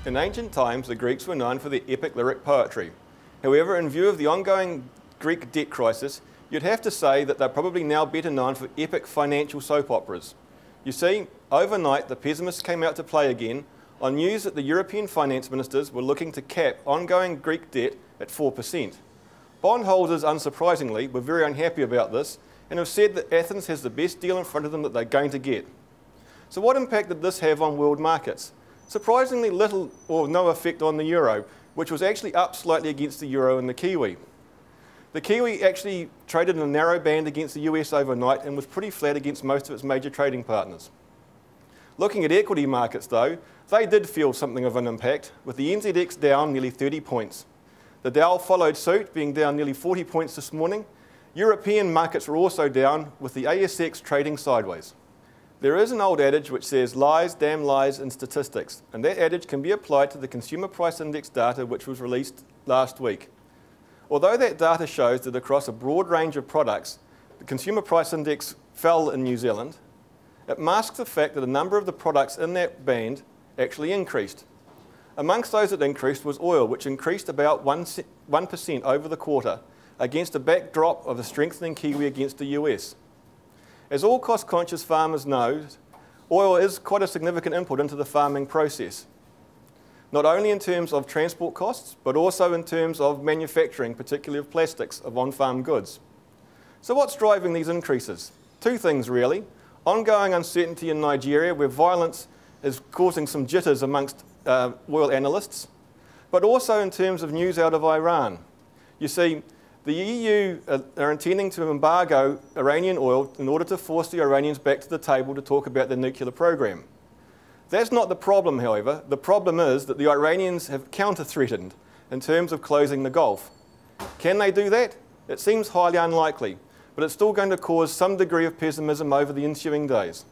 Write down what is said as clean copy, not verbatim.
In ancient times, the Greeks were known for their epic lyric poetry. However, in view of the ongoing Greek debt crisis, you'd have to say that they're probably now better known for epic financial soap operas. You see, overnight the pessimists came out to play again on news that the European finance ministers were looking to cap ongoing Greek debt at 4%. Bondholders, unsurprisingly, were very unhappy about this and have said that Athens has the best deal in front of them that they're going to get. So what impact did this have on world markets? Surprisingly little or no effect on the euro, which was actually up slightly against the euro and the Kiwi. The Kiwi actually traded in a narrow band against the US overnight and was pretty flat against most of its major trading partners. Looking at equity markets though, they did feel something of an impact, with the NZX down nearly 30 points. The Dow followed suit, being down nearly 40 points this morning. European markets were also down, with the ASX trading sideways. There is an old adage which says lies, damn lies in statistics, and that adage can be applied to the Consumer Price Index data which was released last week. Although that data shows that across a broad range of products, the Consumer Price Index fell in New Zealand, it masks the fact that a number of the products in that band actually increased. Amongst those that increased was oil, which increased about 1% over the quarter, against a backdrop of a strengthening Kiwi against the US. As all cost-conscious farmers know, oil is quite a significant input into the farming process, not only in terms of transport costs, but also in terms of manufacturing, particularly of plastics, of on-farm goods. So what's driving these increases? Two things really. Ongoing uncertainty in Nigeria, where violence is causing some jitters amongst oil analysts, but also in terms of news out of Iran. You see, the EU are intending to embargo Iranian oil in order to force the Iranians back to the table to talk about their nuclear program. That's not the problem, however. The problem is that the Iranians have counter-threatened in terms of closing the Gulf. Can they do that? It seems highly unlikely, but it's still going to cause some degree of pessimism over the ensuing days.